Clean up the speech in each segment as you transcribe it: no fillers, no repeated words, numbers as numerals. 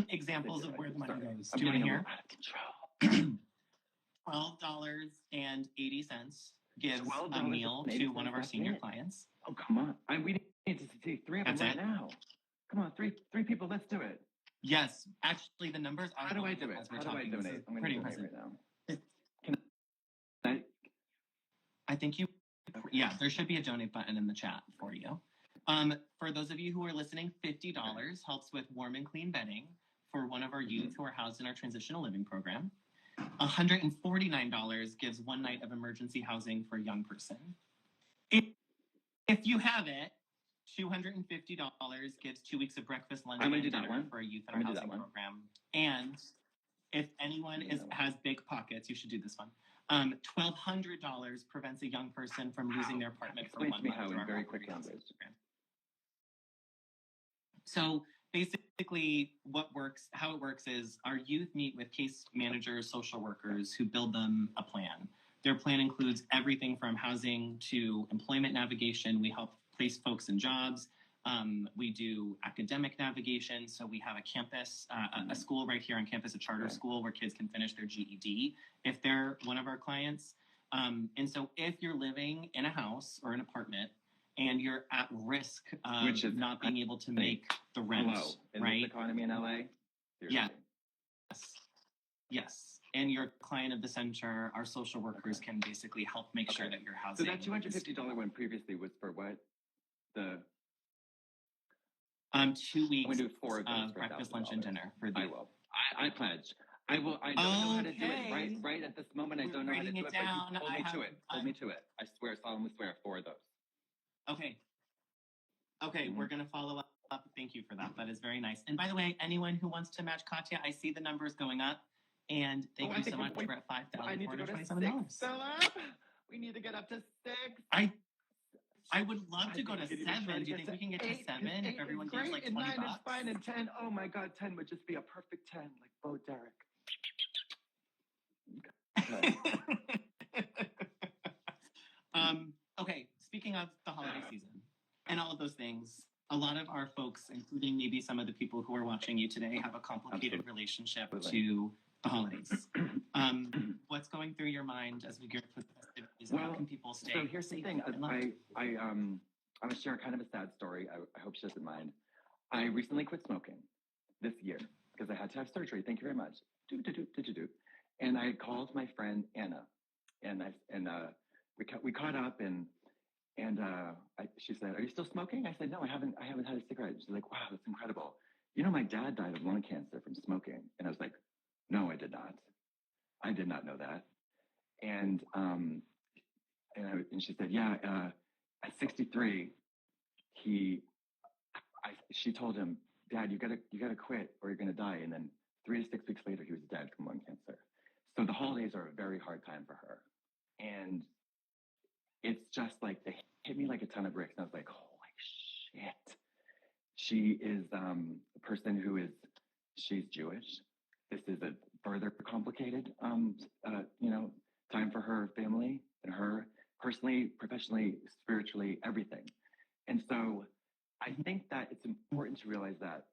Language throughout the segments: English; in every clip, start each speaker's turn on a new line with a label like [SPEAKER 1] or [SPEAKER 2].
[SPEAKER 1] examples of where the money goes. Do you want to hear?
[SPEAKER 2] Out of control.
[SPEAKER 1] $12.80 gives a meal to one of our senior clients.
[SPEAKER 2] Oh, come on. We need to see 3 of them right now. Come on, three people. Let's do it.
[SPEAKER 1] Yes. Actually, the numbers are...
[SPEAKER 2] How do I do it? How do I donate? I'm going to donate right now. Can
[SPEAKER 1] I think you... Yeah, there should be a donate button in the chat for you. For those of you who are listening, $50 helps with warm and clean bedding for one of our youth who are housed in our transitional living program. $149 gives 1 night of emergency housing for a young person. If you have it, $250 gives 2 weeks of breakfast, lunch, and dinner for a youth in our housing program. And if anyone has big pockets, you should do this one. $1,200 prevents a young person from losing their apartment for 1 month.
[SPEAKER 2] How in very quick language.
[SPEAKER 1] So basically how it works is our youth meet with case managers, social workers who build them a plan. Their plan includes everything from housing to employment navigation. We help place folks in jobs. We do academic navigation. So we have a campus, a school right here on campus, a charter school where kids can finish their GED if they're one of our clients. And so if you're living in a house or an apartment and you're at risk of not being able to make the rent,
[SPEAKER 2] in
[SPEAKER 1] right?
[SPEAKER 2] this economy in LA?
[SPEAKER 1] Yes. And you're a client of the center, our social workers can basically help make sure that your housing...
[SPEAKER 2] So that $250 one previously was for what?
[SPEAKER 1] 2 weeks
[SPEAKER 2] I'm gonna do 4 of those
[SPEAKER 1] breakfast, lunch, and dinner for the...
[SPEAKER 2] I will. I pledge. I will. I don't know how to do it right at this moment. I don't know how to do it.
[SPEAKER 1] Down.
[SPEAKER 2] But hold me to it. I swear, solemnly swear, 4 of those.
[SPEAKER 1] Okay. We're gonna follow up. Thank you for that. That is very nice. And by the way, anyone who wants to match Katya, I see the numbers going up. And thank you so much. We're at $5,427.
[SPEAKER 2] We need to get up to 6.
[SPEAKER 1] I would love to go to 7. Do you think we can get to 7 if everyone gives like $20?
[SPEAKER 2] 9 is fine, and 10. Oh my God, 10 would just be a perfect 10, like Bo Derek.
[SPEAKER 1] Okay, speaking of the holiday season and all of those things, a lot of our folks, including maybe some of the people who are watching you today, have a complicated relationship to the holidays. What's going through your mind as we get to the festivities? How can people stay?
[SPEAKER 2] So here's the thing. I'm going to share kind of a sad story. I hope she doesn't mind. I recently quit smoking this year because I had to have surgery. Thank you very much. And I called my friend Anna, and we caught up, and she said, "Are you still smoking?" I said, "No, I haven't had a cigarette." She's like, "Wow, that's incredible. You know, my dad died of lung cancer from smoking." And I was like, "No, I did not. I did not know that." And she said, "Yeah, at 63, she told him, 'Dad, you gotta quit or you're gonna die.' And then 3 to 6 weeks later, he was dead from lung cancer." So the holidays are a very hard time for her, and it's just like they hit me like a ton of bricks. And I was like, "Holy shit!" She is a person she's Jewish. This is a further complicated, time for her family and her personally, professionally, spiritually, everything. And so I think that it's important to realize that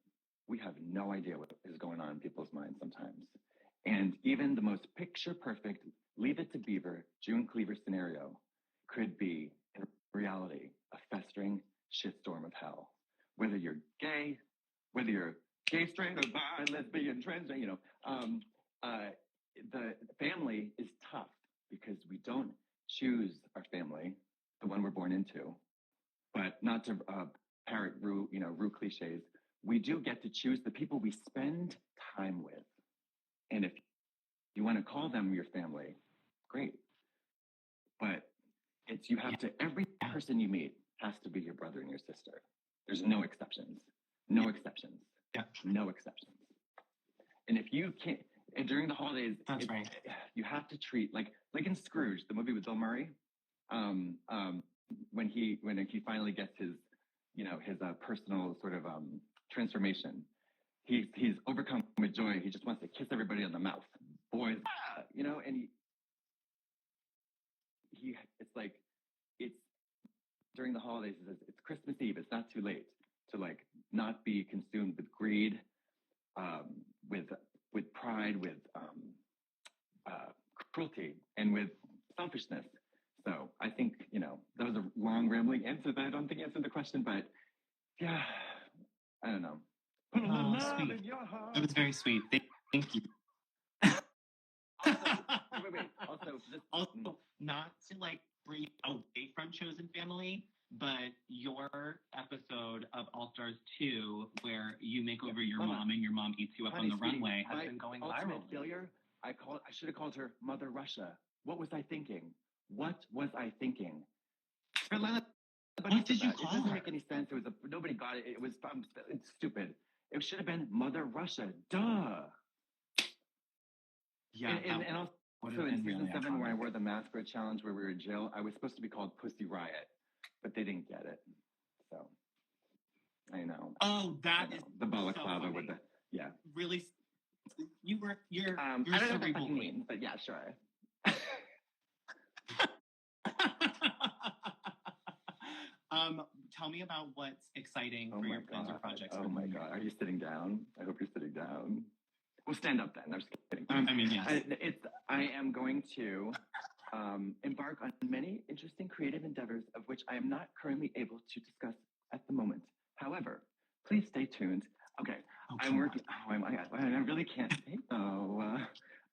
[SPEAKER 2] we have no idea what is going on in people's minds sometimes. And even the most picture perfect, Leave It to Beaver, June Cleaver scenario could be, in reality, a festering shitstorm of hell. Whether you're gay, straight, or bi, lesbian, transgender, the family is tough because we don't choose our family, the one we're born into. But not to parrot Rue cliches, we do get to choose the people we spend time with. And if you want to call them your family, great. But every person you meet has to be your brother and your sister. There's no exceptions. No exceptions.
[SPEAKER 1] Yeah.
[SPEAKER 2] No exceptions. And if you can't, and during the holidays, you have to treat like in Scrooge, the movie with Bill Murray, when he finally gets his personal sort of transformation, he's overcome with joy. He just wants to kiss everybody on the mouth, boys, and it's during the holidays. It's Christmas Eve. It's not too late to not be consumed with greed, with pride, with cruelty, and with selfishness. So I think, that was a long rambling answer that I don't think answered the question, but yeah, I don't know. Put a little
[SPEAKER 1] Oh,
[SPEAKER 2] love
[SPEAKER 1] sweet.
[SPEAKER 2] in your heart.
[SPEAKER 1] That was very sweet. Thank you.
[SPEAKER 2] Wait. Also,
[SPEAKER 1] Also, not to like bring you away from Chosen Family, but your episode of All Stars 2, where you make over your mom and your mom eats you up on the runway, has been going viral.
[SPEAKER 2] Failure. I should have called her Mother Russia. What was I thinking? What did you call her? It doesn't make any sense. Nobody got it. It's stupid. It should have been Mother Russia. Duh.
[SPEAKER 1] Yeah.
[SPEAKER 2] And also in season 7, where I wore the masquerade challenge, where we were in jail, I was supposed to be called Pussy Riot, but they didn't get it. So I know.
[SPEAKER 1] Oh, that is
[SPEAKER 2] the balaclava
[SPEAKER 1] so
[SPEAKER 2] with the
[SPEAKER 1] really. You're
[SPEAKER 2] I don't know what that
[SPEAKER 1] cerebral
[SPEAKER 2] means, but yeah, sure.
[SPEAKER 1] Tell me about what's exciting for your plans or projects.
[SPEAKER 2] Oh my God. Are you sitting down? I hope you're sitting down. We'll stand up then. I'm just kidding.
[SPEAKER 1] Yes.
[SPEAKER 2] I am going to embark on many interesting creative endeavors of which I am not currently able to discuss at the moment. However, please stay tuned. Okay. I'm working. Oh my God. I really can't say though.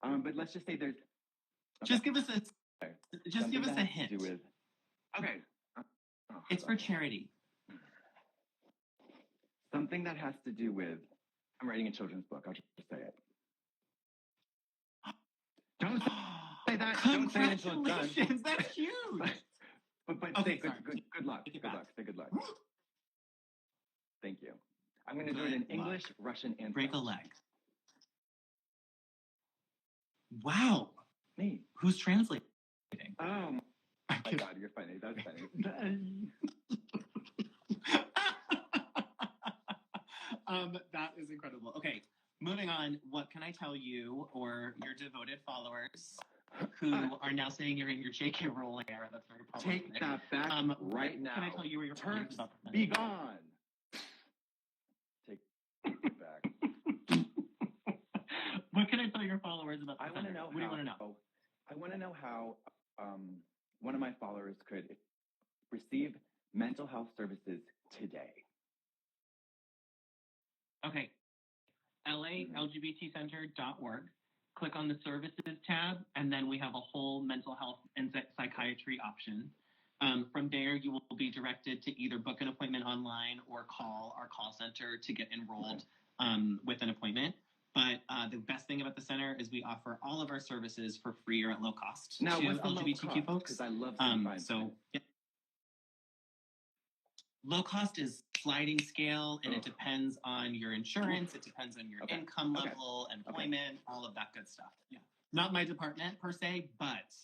[SPEAKER 2] But let's just say there's. Okay.
[SPEAKER 1] Just give us a hint.
[SPEAKER 2] Okay.
[SPEAKER 1] It's for charity.
[SPEAKER 2] Something that has to do with. I'm writing a children's book. I'll just say it. Don't say that.
[SPEAKER 1] Congratulations!
[SPEAKER 2] Don't say it until it's done.
[SPEAKER 1] That's huge.
[SPEAKER 2] But
[SPEAKER 1] okay,
[SPEAKER 2] say good luck. Say good luck. Thank you. I'm going to do it in English, Russian, and
[SPEAKER 1] break
[SPEAKER 2] French.
[SPEAKER 1] a leg. Wow.
[SPEAKER 2] Me.
[SPEAKER 1] Who's translating?
[SPEAKER 2] Oh my God, you're funny. That's funny.
[SPEAKER 1] That is incredible. Okay, moving on. What can I tell you or your devoted followers who are now saying you're in your JK role era? That's very problematic.
[SPEAKER 2] Take that back right now.
[SPEAKER 1] Can I tell you where your
[SPEAKER 2] Turks
[SPEAKER 1] about
[SPEAKER 2] be gone. Take it back.
[SPEAKER 1] What can I tell your followers about the
[SPEAKER 2] I want to know.
[SPEAKER 1] What do you want to know?
[SPEAKER 2] I want to know how one of my followers could receive mental health services today.
[SPEAKER 1] Okay. lalgtbcenter.org. Click on the services tab, and then we have a whole mental health and psychiatry option. From there, you will be directed to either book an appointment online or call our call center to get enrolled with an appointment. But the best thing about the center is we offer all of our services for free or at low cost
[SPEAKER 2] now,
[SPEAKER 1] to
[SPEAKER 2] what's the
[SPEAKER 1] LGBTQ folks.
[SPEAKER 2] Because I love
[SPEAKER 1] low cost is sliding scale, and it depends on your insurance. It depends on your income level, employment, all of that good stuff. Yeah, not my department per se, but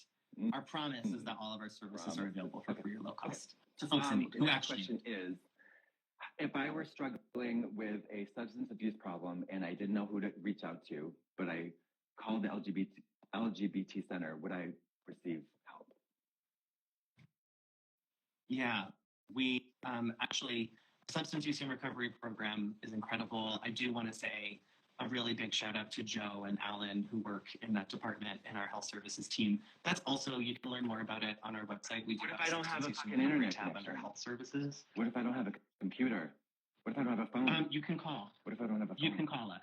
[SPEAKER 1] our promise is that all of our services are available for free or low cost to folks in need.
[SPEAKER 2] The next question is, if I were struggling with a substance abuse problem and I didn't know who to reach out to, but I called the LGBT Center, would I receive help?
[SPEAKER 1] Yeah, we actually, substance use and recovery program is incredible. I do want to say a really big shout out to Joe and Alan who work in that department and our health services team. That's also, you can learn more about it on our website. We do
[SPEAKER 2] what if I don't have a fucking internet tab
[SPEAKER 1] under health services?
[SPEAKER 2] What if I don't have a computer? What if I don't have a phone?
[SPEAKER 1] You can call.
[SPEAKER 2] What if I don't have a phone?
[SPEAKER 1] You can call us.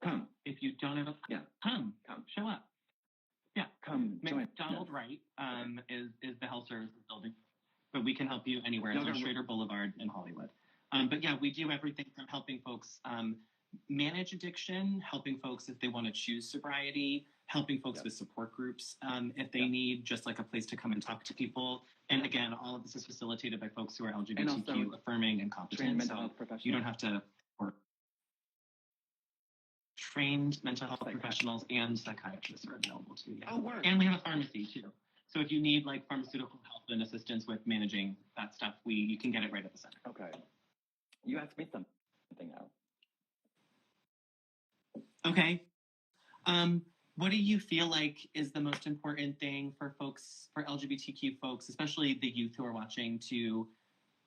[SPEAKER 2] Come.
[SPEAKER 1] If you don't have a come. Show up. Yeah.
[SPEAKER 2] Come.
[SPEAKER 1] McDonald Wright is the health services building. But we can help you anywhere. It's on Schrader Boulevard in Hollywood. But yeah, we do everything from helping folks manage addiction, helping folks if they want to choose sobriety, helping folks with support groups if they need just like a place to come and talk to people. And again, all of this is facilitated by folks who are LGBTQ affirming and competent.
[SPEAKER 2] Mental health professionals.
[SPEAKER 1] You don't have to work. Trained mental health professionals and psychiatrists are available too. Yeah. And we have a pharmacy too. So if you need like pharmaceutical help and assistance with managing that stuff, you can get it right at the center.
[SPEAKER 2] Okay. You asked me something now.
[SPEAKER 1] Okay. What do you feel like is the most important thing for folks, for LGBTQ folks, especially the youth who are watching, to,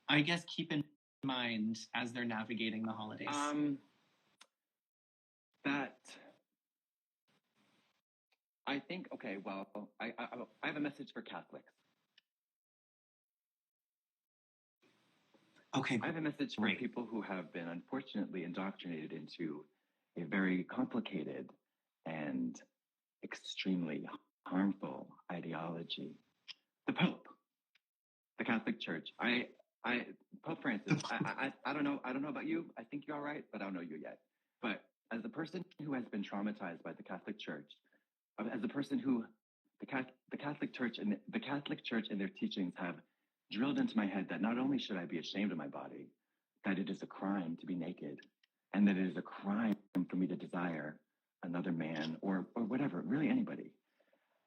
[SPEAKER 1] I guess, keep in mind as they're navigating the holidays?
[SPEAKER 2] That I think, okay, well, I have a message for Catholics.
[SPEAKER 1] Okay,
[SPEAKER 2] I have a message for
[SPEAKER 1] great.
[SPEAKER 2] people who have been unfortunately indoctrinated into a very complicated and extremely harmful ideology. The Pope, the Catholic Church. Pope Francis. I don't know. I don't know about you. I think you're all right, but I don't know you yet. But as a person who has been traumatized by the Catholic Church, as a person who the Catholic Church and their teachings have drilled into my head that not only should I be ashamed of my body, that it is a crime to be naked, and that it is a crime for me to desire another man or whatever, really anybody.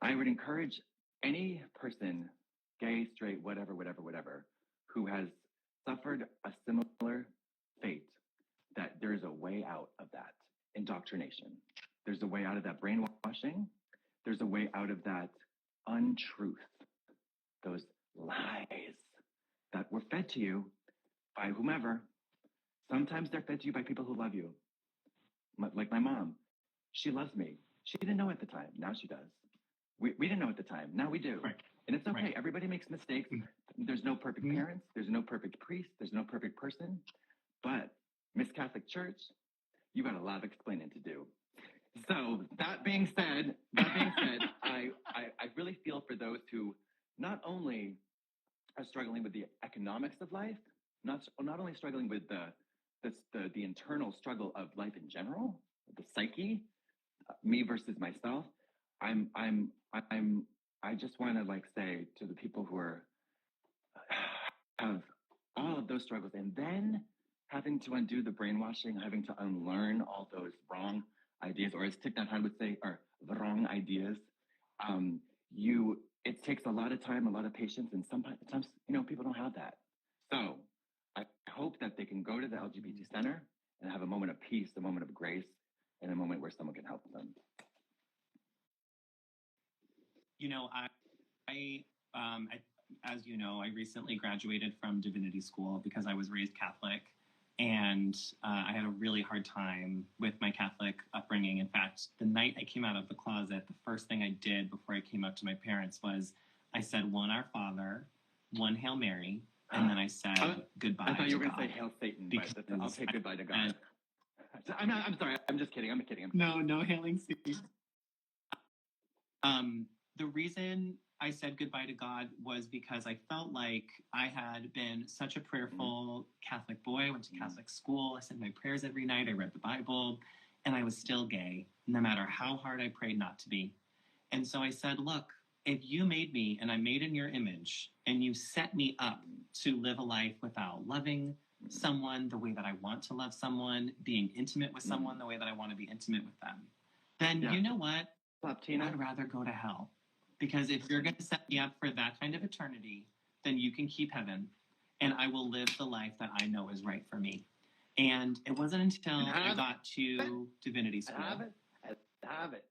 [SPEAKER 2] I would encourage any person, gay, straight, whatever, who has suffered a similar fate, that there is a way out of that indoctrination. There's a way out of that brainwashing. There's a way out of that untruth, those lies that were fed to you by whomever. Sometimes they're fed to you by people who love you. Like my mom. She loves me. She didn't know at the time. Now she does. We didn't know at the time. Now we do.
[SPEAKER 1] Right.
[SPEAKER 2] And it's okay.
[SPEAKER 1] Right.
[SPEAKER 2] Everybody makes mistakes. There's no perfect parents. There's no perfect priest. There's no perfect person. But Miss Catholic Church, you got a lot of explaining to do. So that being said, I really feel for those who not only are struggling with the economics of life, not only struggling with the internal struggle of life in general, the psyche, me versus myself. I just want to say to the people who have all of those struggles, and then having to undo the brainwashing, having to unlearn all those wrong ideas, or as Thich Nhat Hanh would say, are the wrong ideas. It takes a lot of time, a lot of patience, and sometimes people don't have that. So I hope that they can go to the LGBT Center and have a moment of peace, a moment of grace, and a moment where someone can help them.
[SPEAKER 1] As you know, I recently graduated from divinity school because I was raised Catholic, and I had a really hard time with my Catholic upbringing. In fact, the night I came out of the closet, the first thing I did before I came up to my parents was I said one Our Father, one Hail Mary, and then I said goodbye.
[SPEAKER 2] I thought you were
[SPEAKER 1] going to
[SPEAKER 2] say Hail Satan, but I'll say goodbye to God. I'm sorry. I'm just kidding. I'm kidding.
[SPEAKER 1] No hailing Satan. The reason I said goodbye to God was because I felt like I had been such a prayerful Catholic boy. I went to Catholic school. I said my prayers every night. I read the Bible, and I was still gay, no matter how hard I prayed not to be. And so I said, look, if you made me and I'm made in your image, and you set me up to live a life without loving someone the way that I want to love someone, being intimate with someone the way that I want to be intimate with them, then you know what? I'd rather go to hell. Because if you're going to set me up for that kind of eternity, then you can keep heaven, and I will live the life that I know is right for me. And it wasn't until I got to divinity school at Harvard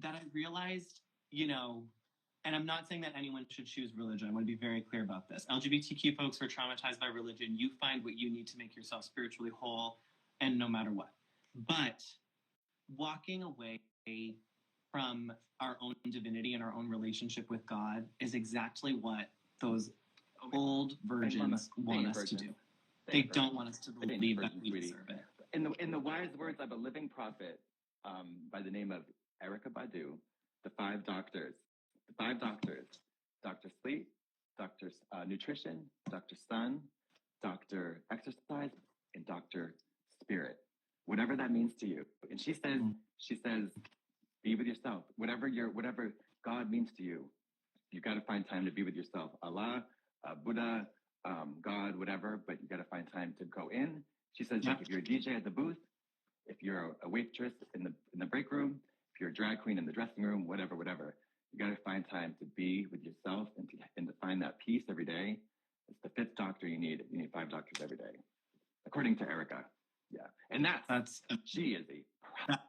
[SPEAKER 1] that I realized, and I'm not saying that anyone should choose religion. I want to be very clear about this. LGBTQ folks who are traumatized by religion, you find what you need to make yourself spiritually whole, and no matter what. But walking away from our own divinity and our own relationship with God is exactly what those old virgins want us to do. They don't want us to believe that we deserve it.
[SPEAKER 2] In the wise words of a living prophet by the name of Erykah Badu, the five doctors, Dr. Sleep, Dr. Nutrition, Dr. Sun, Dr. Exercise, and Dr. Spirit. Whatever that means to you. And she says, be with yourself. Whatever God means to you, you got to find time to be with yourself. Allah, Buddha, God, whatever, but you got to find time to go in. She says, like, if you're a DJ at the booth, if you're a waitress in the break room, if you're a drag queen in the dressing room, whatever, you got to find time to be with yourself and to find that peace every day. It's the fifth doctor you need. You need 5 doctors every day, according to Erykah. Yeah, and she is a prophet.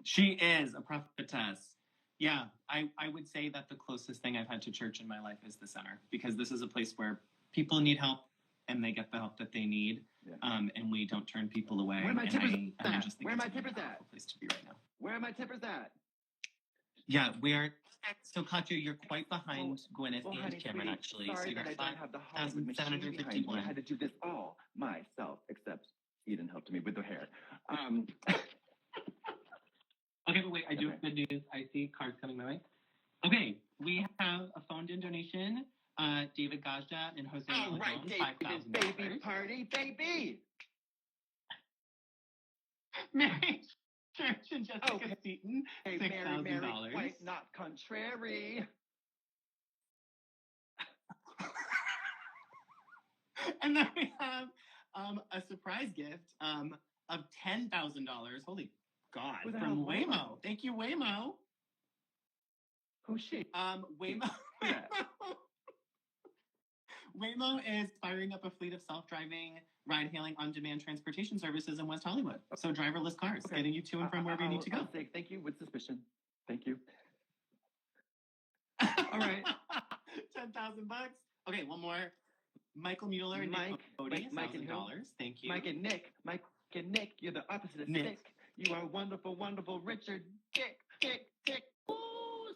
[SPEAKER 1] She is a prophetess. Yeah, I would say that the closest thing I've had to church in my life is the center, because this is a place where people need help and they get the help that they need.
[SPEAKER 2] Yeah.
[SPEAKER 1] And we don't turn people away.
[SPEAKER 2] Where are my tippers
[SPEAKER 1] I
[SPEAKER 2] at?
[SPEAKER 1] just think
[SPEAKER 2] Where are
[SPEAKER 1] it's
[SPEAKER 2] my
[SPEAKER 1] a really
[SPEAKER 2] tippers at?
[SPEAKER 1] powerful place to be right now.
[SPEAKER 2] Where are my tippers at?
[SPEAKER 1] Yeah, we are. So, Katya, you're quite behind Gwyneth and
[SPEAKER 2] honey,
[SPEAKER 1] Cameron,
[SPEAKER 2] sweetie,
[SPEAKER 1] actually.
[SPEAKER 2] sorry
[SPEAKER 1] So you're
[SPEAKER 2] that I don't have the Hollywood machine behind me. I
[SPEAKER 1] 5,751.
[SPEAKER 2] had to do this all myself, except Eden helped me with the hair.
[SPEAKER 1] Okay, but wait, I do have good news. I see cards coming my way. Okay, we have a phoned-in donation. David Gajda and Jose
[SPEAKER 2] All right,
[SPEAKER 1] $5,000.
[SPEAKER 2] baby party, baby.
[SPEAKER 1] Mary Church and Jessica
[SPEAKER 2] Okay.
[SPEAKER 1] Seaton,
[SPEAKER 2] Hey,
[SPEAKER 1] $6,000.
[SPEAKER 2] Mary, quite not contrary.
[SPEAKER 1] And then we have a surprise gift of $10,000. Holy God!
[SPEAKER 2] Who the
[SPEAKER 1] From
[SPEAKER 2] hell's
[SPEAKER 1] Waymo.
[SPEAKER 2] Waymo?
[SPEAKER 1] Thank you, Waymo.
[SPEAKER 2] Who's she?
[SPEAKER 1] Waymo.
[SPEAKER 2] Yeah.
[SPEAKER 1] Waymo is firing up a fleet of self-driving, ride-hailing, on-demand transportation services in West Hollywood. So driverless cars, getting you to and from wherever you need to go.
[SPEAKER 2] I'll say thank you with suspicion. Thank you. All right.
[SPEAKER 1] $10,000. Okay, one more. Michael Mueller and Nick Bodie, $1,000. Thank you.
[SPEAKER 2] Mike and Nick, you're the opposite of
[SPEAKER 1] Nick.
[SPEAKER 2] sick. You are wonderful, wonderful, Richard. Dick. Ooh,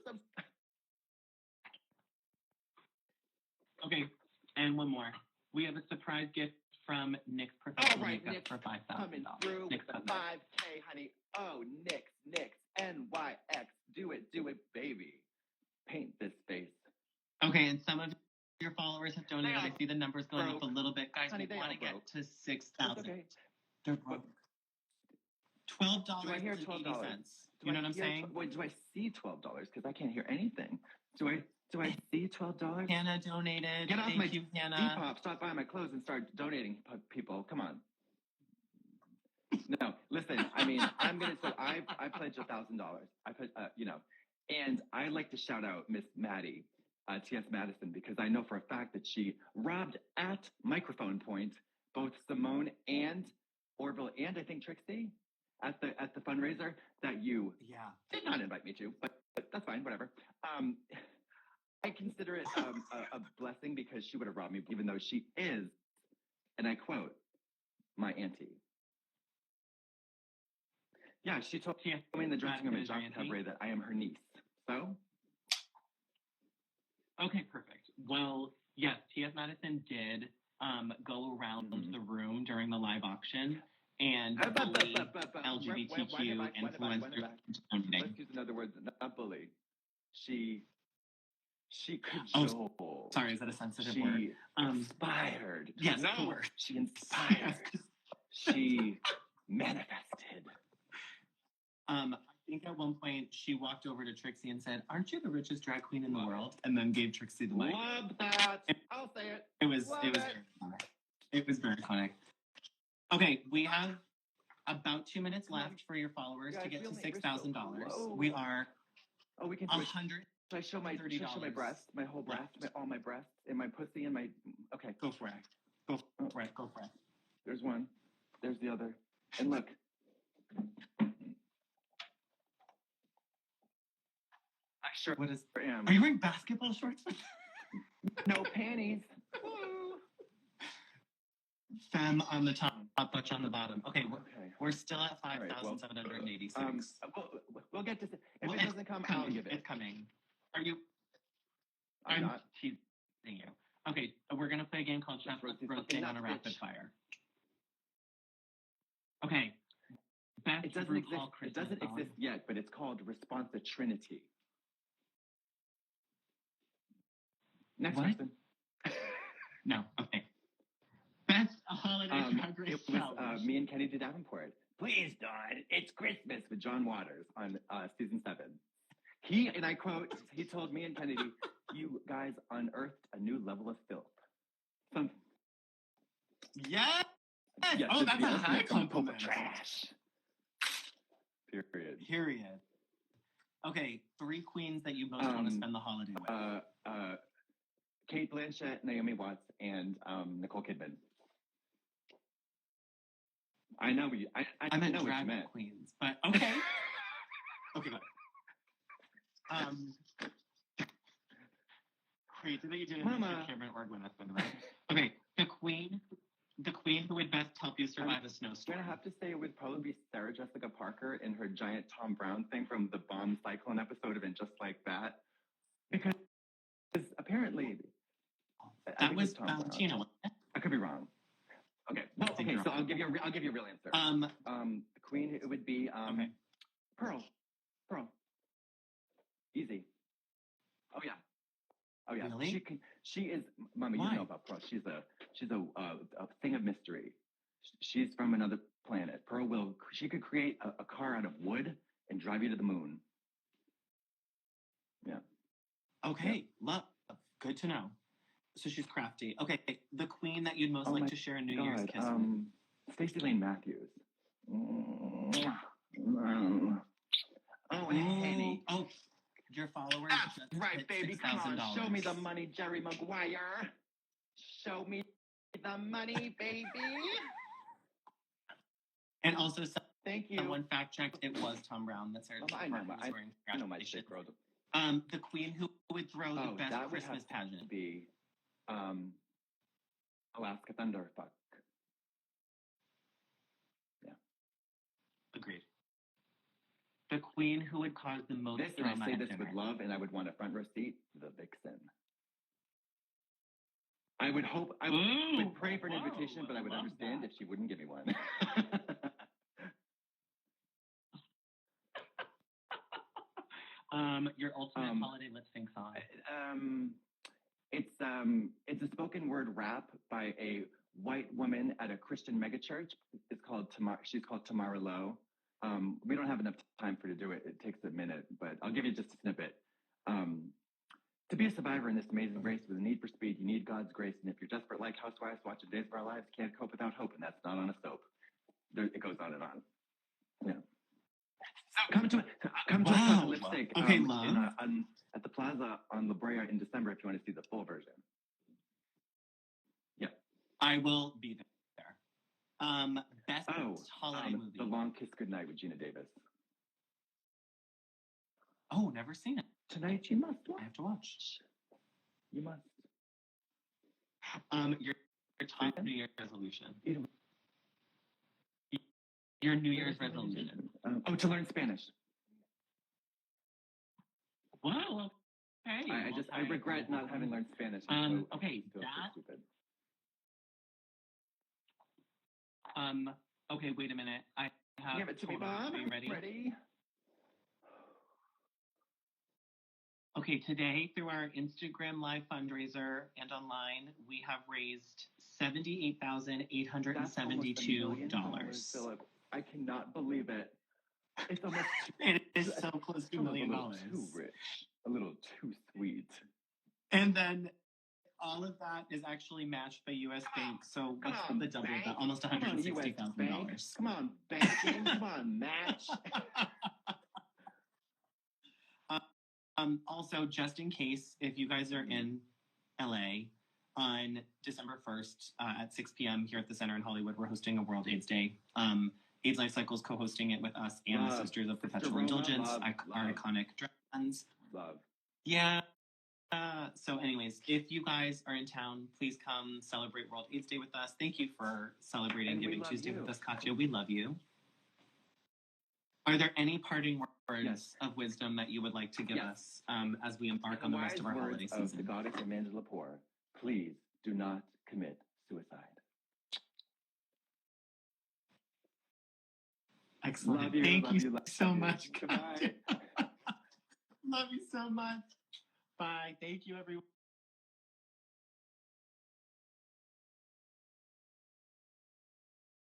[SPEAKER 1] Okay, and one more. We have a surprise gift from Nick's Professional
[SPEAKER 2] All right,
[SPEAKER 1] Makeup
[SPEAKER 2] Nick,
[SPEAKER 1] for $5,000.
[SPEAKER 2] coming through
[SPEAKER 1] Nick's
[SPEAKER 2] with the 5K, honey. Oh, Nick's, NYX. Do it, baby. Paint this face.
[SPEAKER 1] Okay, and some of your followers have donated.
[SPEAKER 2] They
[SPEAKER 1] I see the numbers going up a little bit. Guys,
[SPEAKER 2] Honey,
[SPEAKER 1] we
[SPEAKER 2] they
[SPEAKER 1] want
[SPEAKER 2] are
[SPEAKER 1] to get
[SPEAKER 2] broke.
[SPEAKER 1] to 6,000.
[SPEAKER 2] Okay.
[SPEAKER 1] They're broke. $12
[SPEAKER 2] Do I hear
[SPEAKER 1] and
[SPEAKER 2] $12?
[SPEAKER 1] 80 cents. You know what I'm saying?
[SPEAKER 2] Wait, do I see $12? Because I can't hear anything. Do I see $12?
[SPEAKER 1] Hannah donated.
[SPEAKER 2] Get off
[SPEAKER 1] Thank
[SPEAKER 2] my
[SPEAKER 1] you, Hannah.
[SPEAKER 2] Depop. Stop buying my clothes and start donating, people. Come on. No, listen. I mean, I pledged $1,000. I put, and I like to shout out Miss Maddie, T.S. Madison, because I know for a fact that she robbed at microphone point both Simone and Orville and I think Trixie at the fundraiser that you did not invite me to, but that's fine, whatever. I consider it a blessing because she would have robbed me, even though she is, and I quote, my auntie. Yeah, she told me in the dressing room at John Cabaret that I am her niece. So?
[SPEAKER 1] Okay, perfect. Well, yes, T.S. Madison did go around the room during the live auction and bully LGBTQ influencers.
[SPEAKER 2] Let's use another word, not bully. She cajoled.
[SPEAKER 1] Oh, sorry, is that a sensitive word?
[SPEAKER 2] She inspired.
[SPEAKER 1] Yes,
[SPEAKER 2] no, she inspired. She manifested.
[SPEAKER 1] I think at one point she walked over to Trixie and said, "Aren't you the richest drag queen in the world?" And then gave Trixie the mic.
[SPEAKER 2] Love that. I'll say it.
[SPEAKER 1] It was very funny. It was very funny. Okay, we have about 2 minutes left for your followers to get to $6,000. We are
[SPEAKER 2] we can
[SPEAKER 1] $130.
[SPEAKER 2] Should I show my breast, my whole breast, all my breasts, and my pussy, and my... Okay.
[SPEAKER 1] Go for it. Go for it.
[SPEAKER 2] There's one. There's the other. And look.
[SPEAKER 1] What is... Are you wearing basketball shorts?
[SPEAKER 2] No panties.
[SPEAKER 1] Femme on the top, butch on the bottom. Okay, we're still at 5,786.
[SPEAKER 2] We'll get to... If it doesn't come, I'll give it.
[SPEAKER 1] It's coming. Are you...
[SPEAKER 2] I'm not.
[SPEAKER 1] Teasing you. Okay, we're going to play a game called Chef Roasting on a Rapid Fire. Okay.
[SPEAKER 2] It doesn't exist yet, but it's called Response to Trinity. Next question.
[SPEAKER 1] No, okay. Best holiday drag race challenge.
[SPEAKER 2] It was me and Kenny Davenport. Please, Dawn, it's Christmas with John Waters on season 7. And I quote, he told me and Kennedy, "You guys unearthed a new level of filth."
[SPEAKER 1] Yes! Oh, that's a high compliment.
[SPEAKER 2] Trash.
[SPEAKER 1] Period. Okay, 3 queens that you most want to spend the holiday with.
[SPEAKER 2] Kate Blanchett, Naomi Watts, and Nicole Kidman. I know I
[SPEAKER 1] meant
[SPEAKER 2] know what
[SPEAKER 1] drag
[SPEAKER 2] you meant.
[SPEAKER 1] queens, but okay. Okay, go ahead. Great, that you didn't mention Cameron or Gwyneth, by the way. Okay, the queen who would best help you survive a snowstorm.
[SPEAKER 2] I'm gonna have to say it would probably be Sarah Jessica Parker in her giant Tom Brown thing from the Bomb Cyclone episode of And Just Like That. Because apparently
[SPEAKER 1] that was Valentina, wasn't it?
[SPEAKER 2] I could be wrong. Okay. Well, okay, so I'll give you a real answer. The queen, it would be
[SPEAKER 1] okay.
[SPEAKER 2] Pearl. Easy. Oh yeah.
[SPEAKER 1] Really?
[SPEAKER 2] She is, Mama,
[SPEAKER 1] Why?
[SPEAKER 2] you know about Pearl. She's a thing of mystery. She's from another planet. Pearl she could create a car out of wood and drive you to the moon. Yeah.
[SPEAKER 1] Okay, love. Good to know. So she's crafty. Okay, the queen that you'd most like to share a New Year's kiss with.
[SPEAKER 2] Stacey Lane Matthews. Oh, Henny.
[SPEAKER 1] Oh, your followers.
[SPEAKER 2] That's right, baby. Come on, show me the money, Jerry Maguire. Show me the money, baby.
[SPEAKER 1] And also,
[SPEAKER 2] thank you.
[SPEAKER 1] Someone fact checked. It was Tom Brown that started.
[SPEAKER 2] I know my shit, bro.
[SPEAKER 1] The queen who would throw the best Christmas pageant.
[SPEAKER 2] To be, Alaska Thunderfuck. Yeah.
[SPEAKER 1] Agreed. The queen who would cause the most drama.
[SPEAKER 2] I say this with love, and I would want a front row seat. The Vixen. I would pray for an invitation, but I would understand if she wouldn't give me one.
[SPEAKER 1] Your ultimate holiday lip sync song.
[SPEAKER 2] It's a spoken word rap by a white woman at a Christian megachurch. She's called Tamara Lowe. We don't have enough time to do it. It takes a minute, but I'll give you just a snippet. To be a survivor in this amazing race with a need for speed, you need God's grace. And if you're desperate like housewives watching Days of Our Lives, can't cope without hope, and that's not on a soap. It goes on and on. Yeah. So come to a lip sync.
[SPEAKER 1] Okay, love.
[SPEAKER 2] At the Plaza on La Brea in December if you want to see the full version. Yeah.
[SPEAKER 1] I will be there. Best holiday movie.
[SPEAKER 2] The Long Kiss Goodnight with Gina Davis.
[SPEAKER 1] Oh, never seen it.
[SPEAKER 2] Tonight you must watch.
[SPEAKER 1] I have to watch.
[SPEAKER 2] You must.
[SPEAKER 1] Your top New Year's resolution. Your New Year's resolution.
[SPEAKER 2] To learn Spanish.
[SPEAKER 1] Wow. Okay.
[SPEAKER 2] I regret not having learned Spanish.
[SPEAKER 1] Okay, okay, wait a minute. I have.
[SPEAKER 2] Give it to me, Bob.
[SPEAKER 1] Are you ready?
[SPEAKER 2] Ready?
[SPEAKER 1] Okay, today through our Instagram Live fundraiser and online, we have raised $78,872.
[SPEAKER 2] Philip, I cannot believe it. It's almost.
[SPEAKER 1] It is so close to $1 million.
[SPEAKER 2] A little too rich, a little too sweet.
[SPEAKER 1] And then all of that is actually matched by U.S. Bank. So what's the double of that? Almost $160,000.
[SPEAKER 2] Come on, banking. Come on, match.
[SPEAKER 1] Also, just in case, if you guys are in LA on December 1st at 6 p.m. here at the Center in Hollywood, we're hosting a World AIDS Day. AIDS Life Cycle is co-hosting it with us and the Sisters of Perpetual Indulgence, our iconic trans.
[SPEAKER 2] Love.
[SPEAKER 1] Yeah. So anyways, if you guys are in town, please come celebrate World AIDS Day with us. Thank you for celebrating Giving Tuesday with us, Katya. We love you. Are there any parting words of wisdom that you would like to give us as we embark on the rest of our holiday season?
[SPEAKER 2] The goddess Amanda Lepore, please do not commit suicide.
[SPEAKER 1] Excellent.
[SPEAKER 2] Love you,
[SPEAKER 1] Thank
[SPEAKER 2] love
[SPEAKER 1] you so much.
[SPEAKER 2] Goodbye.
[SPEAKER 1] Love you so much. Bye. Thank you, everyone.